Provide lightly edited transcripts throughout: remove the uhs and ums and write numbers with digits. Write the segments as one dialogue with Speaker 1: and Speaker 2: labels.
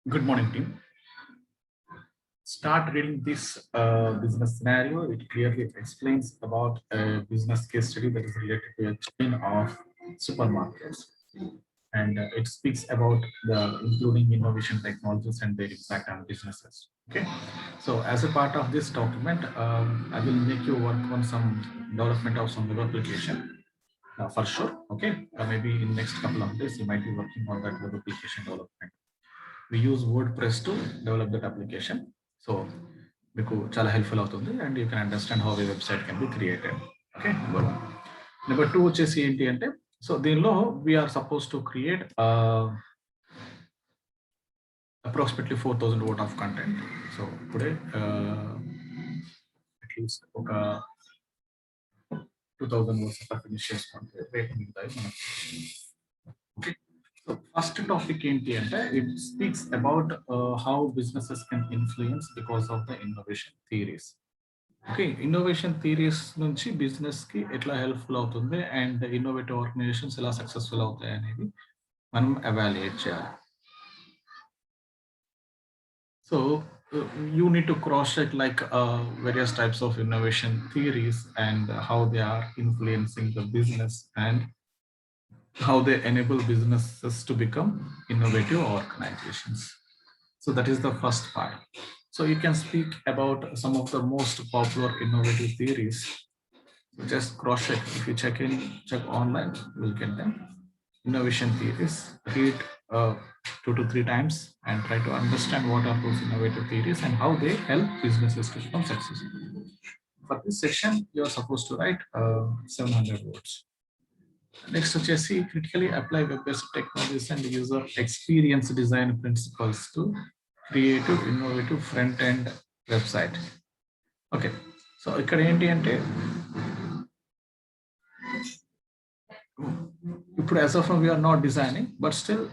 Speaker 1: Good morning, team. Start reading this business scenario. It clearly explains about a business case study that is related to a chain of supermarkets. And it speaks about the including innovation technologies and their impact on businesses. Okay. So as a part of this document, I will make you work on some development of some web application for sure. Okay. Maybe in next couple of days, you might be working on that web application development. We use WordPress to develop that application. So మీకు చాలా helpful అవుతుంది and you can understand how a website can be created. Okay, number 1. Number 2 వచ్చేసి ఏంటి అంటే, so దీనిలో we are suppose to create approximately 4000 word of content. So ఇప్పుడే at least ఒక 2000 words అట్లా ఫినిష్ చేసుకుంటే రేపు మిగతాయి మనకు. ఓకే, so first topic ఏంటి అంటే, it speaks about how businesses can influence because of the innovation theories. Okay, innovation theories నుంచి బిజినెస్ కి ఎట్లా హెల్ప్ఫుల్ అవుతుంది అండ్ ఇన్నోవేటివ్ ఆర్గనైజేషన్స్ ఎలా సక్సెస్ఫుల్ అవుతాయి అనేది మనం ఎవాల్యుయేట్ చేయాలి. So you need to cross check like various types of innovation theories and how they are influencing the business and how they enable businesses to become innovative organizations. So that is the first part. So you can speak about some of the most popular innovative theories. So just cross check. If you check online, you will get them. Innovation theories. Read 2 to 3 times and try to understand what are those innovative theories and how they help businesses to become successful. For this section, you are supposed to write 700 words. Next, వచ్చేసి critically apply web-based technologies and user experience design principles to creative, innovative front-end website. Okay, so ఇక్కడ ఏంటి అంటే, ఇప్పుడు as of now we are not designing, but still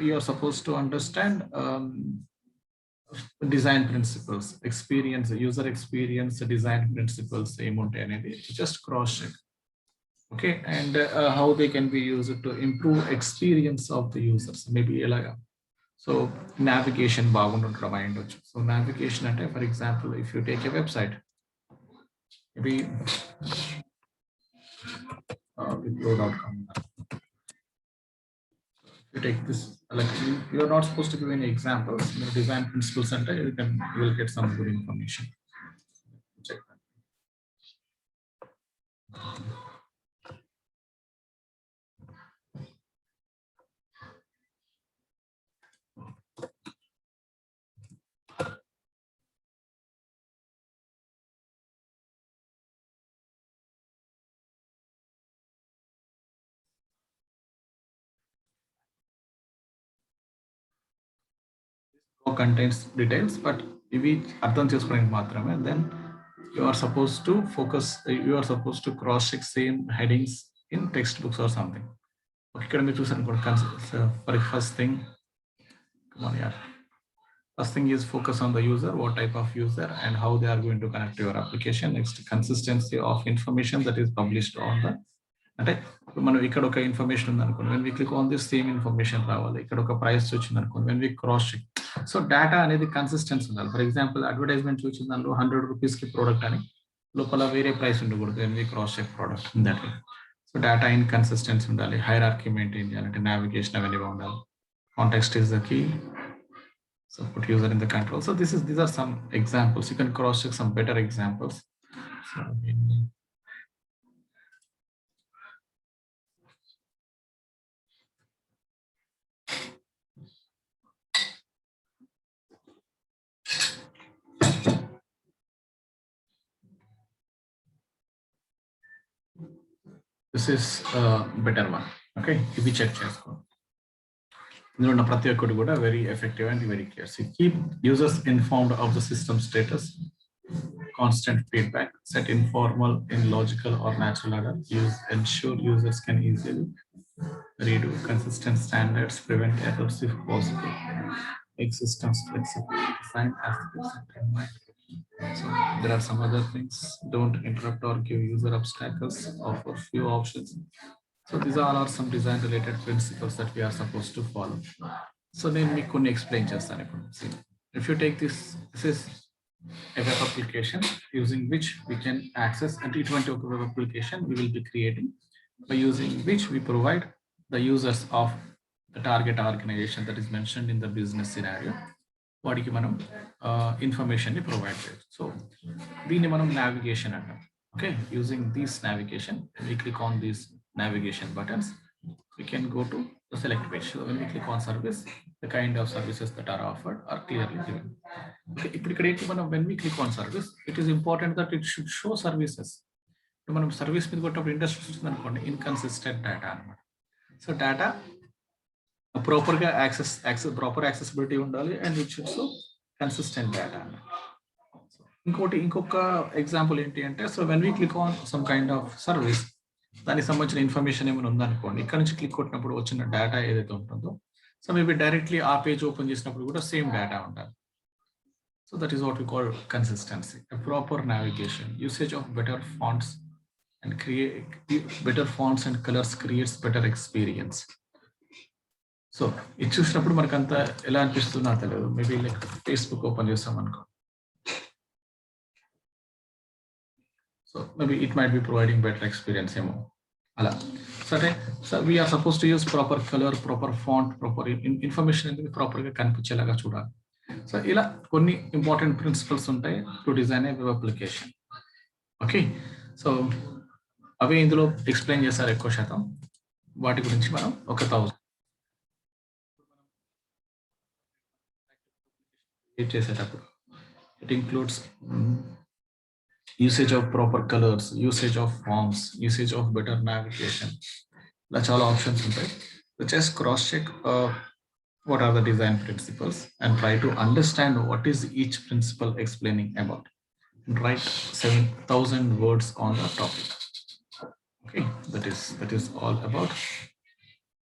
Speaker 1: you are supposed to understand design principles, experience, user experience design principles ఏముంటాయి అనేది just cross check. Okay, and how they can be used to improve experience of the users. Maybe elaga. So navigation బాగుండడం అయ్యుండొచ్చు. So navigation అంటే, for example, if you take a website, maybe wipro.com. You take this, like you are not supposed to give any examples. Design principles center, you will get some good information. Check that. Contains details, but ఇవి అర్థం చేసుకోవడానికి మాత్రమే. Then you are supposed to focus, you are supposed to cross check same headings in textbooks or something. Okay, ఇక్కడ మీరు చూసాను కూడా for first thing, come on yeah, first thing is focus on the user, what type of user and how they are going to connect to your application. Next, consistency of information that is published on the, అంటే మనం ఇక్కడ ఒక information ఉంది అనుకోండి, when we click on this same information రావాలి. ఇక్కడ ఒక price వచ్చింది అనుకోండి, when we cross check. So data అనేది కన్సిస్టెన్సీ ఉండాలి. ఫర్ ఎగ్జాంపుల్ అడ్వర్టైజ్మెంట్ చూసిన దానిలో 100 రూపీస్కి ప్రోడక్ట్ అని లోపల వేరే ప్రైస్ ఉండకూడదు. when we cross check product in that way. So data in consistency ఉండాలి. హైరార్కీ మెయింటైన్ చేయాలంటే నావిగేషన్ అవన్నీ ఉండాలి. Context is the key. So put user in the control. So these are some examples. You can cross check some better examples. So, this is a better one. Okay, if we check చేసుకో. ఇందులో ఉన్న ప్రతి ఒక్కటి కూడా very effective and very clear. So keep users informed of the system status, constant feedback, set informal in logical or natural order, ensure users can easily redo, consistent standards, prevent errors if possible, make systems flexible, design aspects and timeline. So there are some other things. Don't interrupt or give user obstacles, offer few options. So these all are some design related principles that we are supposed to follow. So నేను మీకు కొన్ని explain చేస్తాను ఇప్పుడు. If you take this is a web application using which we can access, and ఇటువంటి ఒక web application we will be creating by using which we provide the users of the target organization that is mentioned in the business scenario వాడికి మనం information ని provide చేయొచ్చు. So దీన్ని మనం navigation అంటాం. Okay, using this navigation we click on these navigation buttons, we can go to the select page. So when we click on service, the kind of services that are offered are clearly given. Okay, ఇప్పుడు ఇక్కడ ఏంటి, మనం when we click on service, it is important that it should show services. మనం service మీద కొట్టప్పుడు industry వస్తుంది అనుకోండి, inconsistent data అనమాట. So data ప్రాపర్గా ప్రాపర్ యాక్సెసిబిలిటీ ఉండాలి, and it should so consistent data అన్నమాట. ఇంకొక ఎగ్జాంపుల్ ఏంటి అంటే, so when we click on some kind of service, దానికి సంబంధించిన ఇన్ఫర్మేషన్ ఏమైనా ఉందనుకోండి, ఇక్కడ నుంచి క్లిక్ కొట్టినప్పుడు వచ్చిన డేటా ఏదైతే ఉంటుందో, సో మేబీ డైరెక్ట్లీ ఆ పేజ్ ఓపెన్ చేసినప్పుడు కూడా సేమ్ డేటా ఉండాలి. So that is what we call consistency. Proper navigation, usage of better fonts and create better fonts and colors creates better experience. So ఇది చూసినప్పుడు మనకు అంత ఎలా అనిపిస్తుందో నాకు తెలియదు. మేబీ లైక్ ఫేస్బుక్ ఓపెన్ చేస్తాం అనుకో, so maybe it might be providing better experience ఏమో అలా. సరే, so we are suppose to use proper colour, proper font, proper information అనేది ప్రాపర్గా కనిపించేలాగా చూడాలి. సో ఇలా కొన్ని ఇంపార్టెంట్ ప్రిన్సిపల్స్ ఉంటాయి to design a web application. Okay, so అవి ఇందులో ఎక్స్ప్లెయిన్ చేస్తారు ఎక్కువ శాతం. వాటి గురించి మనం ఒక 1000 చేసేటప్పుడు it includes usage of proper colours, usage of forms, usage of better navigation, ఇలా చాలా ఆప్షన్స్ ఉంటాయి. Just cross check what are the design principles and try to understand what is each principle explaining about, and write 7,000 words on the topic. Okay, that is all about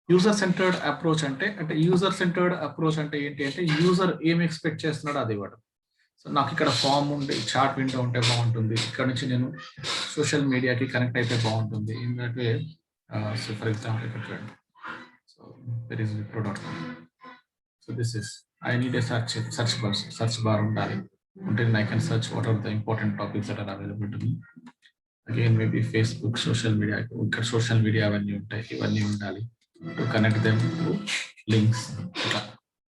Speaker 1: user centered approach. అంటే user centered approach అంటే ఏంటి అంటే, user ఏం expect చేస్తున్నాడో అది ఇవ్వడం. So నాకు ఇక్కడ ఫామ్ ఉండి చాట్ విండో ఉంటే బాగుంటుంది, ఇక్కడ నుంచి నేను సోషల్ మీడియాకి కనెక్ట్ అయితే బాగుంటుంది. In that way, so for example ఇక్కడ చూడండి, so there is wipro.com. So this is, I need a search bar ఉండాలి, ఉంటే I can search what are the important topics that are available to me. Again, maybe Facebook, social media, social media అవన్నీ ఉంటాయి, ఇవన్నీ ఉండాలి to connect them to links.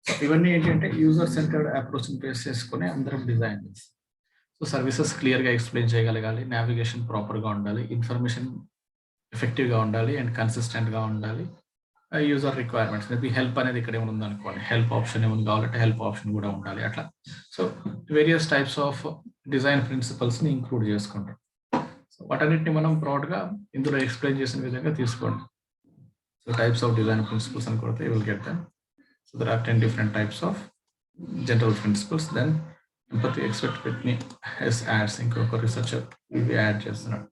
Speaker 1: So ఇవన్నీ ఏంటంటే user centred approach base చేసుకుని అందరం డిజైన్ చేస్తాం. So services క్లియర్గా ఎక్స్ప్లెయిన్ చేయగలగాలి, నావిగేషన్ ప్రాపర్గా ఉండాలి, ఇన్ఫర్మేషన్ ఎఫెక్టివ్గా ఉండాలి, అండ్ కన్సిస్టెంట్గా ఉండాలి. యూజర్ రిక్వైర్మెంట్స్, మేబీ హెల్ప్ అనేది ఇక్కడ ఏమైనా ఉందనుకోండి, హెల్ప్ ఆప్షన్ ఏమైనా కావాలంటే హెల్ప్ ఆప్షన్ కూడా ఉండాలి. అట్లా so various types of design ప్రిన్సిపల్స్ని ఇంక్లూడ్ చేసుకుంటాం. సో వాటన్నిటిని మనం బ్రాడ్గా ఇందులో ఎక్స్ప్లెయిన్ చేసిన విధంగా తీసుకోండి. So types of design principles అని కొడితే you will get them. So there are 10 different types of general principles. Then empathy, expect with me as adds ఇంకొక రీసెర్చర్ ఇవి యాడ్ చేస్తున్నాడు.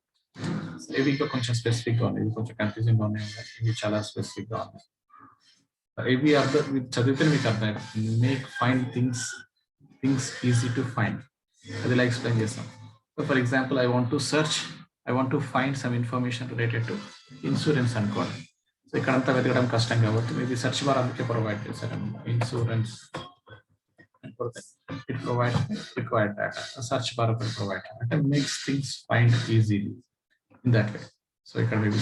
Speaker 1: ఇవి ఇంకా కొంచెం స్పెసిఫిక్గా ఉన్నాయి, ఇవి కొంచెం కన్ఫ్యూజింగ్గా ఉన్నాయి, ఇవి చాలా స్పెసిఫిక్గా ఉన్నాయి. ఇవి చదివితే మీకు అర్థం, make find things easy to find, అది ఇలా ఎక్స్ప్లెయిన్ చేస్తాం. So for example, I want to find some information related to insurance అనుకోండి. సో ఇక్కడంతా వెతకడం కష్టం కాబట్టి మేబీ సెర్చ్ బార్ అందుకే ప్రొవైడ్ చేశారనమాట. Insurance it provide required data, search bar ఒకటి ప్రొవైడ్ అంటే makes things find easily in that way. So ఇక్కడ మేబీ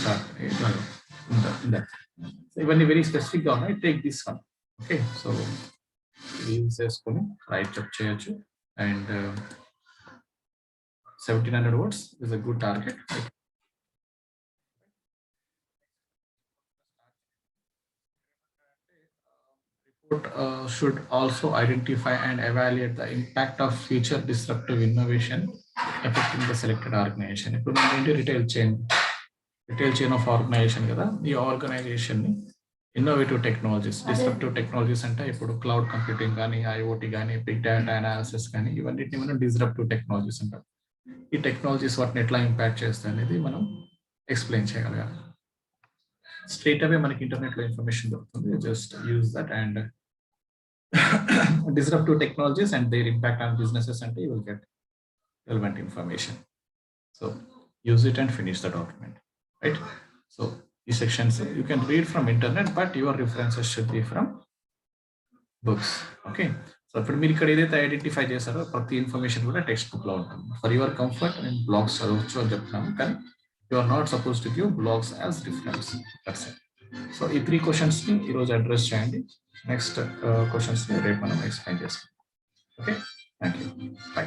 Speaker 1: ఇవన్నీ వెరీ స్పెసిఫిక్గా ఉన్నాయి. Take this one. Okay, so use చేసుకొని రైట్ చెక్ చేయొచ్చు. And 1700 words is a good target. Report should also identify and evaluate the impact of future disruptive innovation affecting the selected organization. ఇప్పుడు ఏంటి, retail chain of organisation కదా. ఈ organisation ని innovative technologies, disruptive technologies అంటే ఇప్పుడు cloud computing కానీ, IoT కానీ, big data analysis కానీ, ఇవన్నిటిని మనం డిస్రప్టివ్ టెక్నాలజీస్ అంటాం. ఈ టెక్నాలజీస్ వాటిని ఎట్లా ఇంపాక్ట్ చేస్తాయి అనేది మనం ఎక్స్ప్లెయిన్ చేయగలగాలి. స్ట్రైట్ అవే మనకి ఇంటర్నెట్ లో ఇన్ఫర్మేషన్ దొరుకుతుంది, just use that. And disruptive technologies and their impact on businesses, and you will get relevant information. So use it and finish the document, right? So these sections you can read from internet, but your references should be from books. Okay. So ఇప్పుడు మీరు ఇక్కడ ఏదైతే identify చేశారో ప్రతి information కూడా text book లో ఉంటుంది. For your comfort నేను బ్లాగ్స్ చదవచ్చు అని చెప్తున్నాను, కానీ you are not suppose to give blogs as reference. That's it. So ఈ 3 క్వశ్చన్స్ ని ఈరోజు అడ్రస్ చేయండి. నెక్స్ట్ క్వశ్చన్స్ ని రేపు మనం ఎక్స్ప్లెయిన్ చేసుకుందాం. Okay, thank you. బై.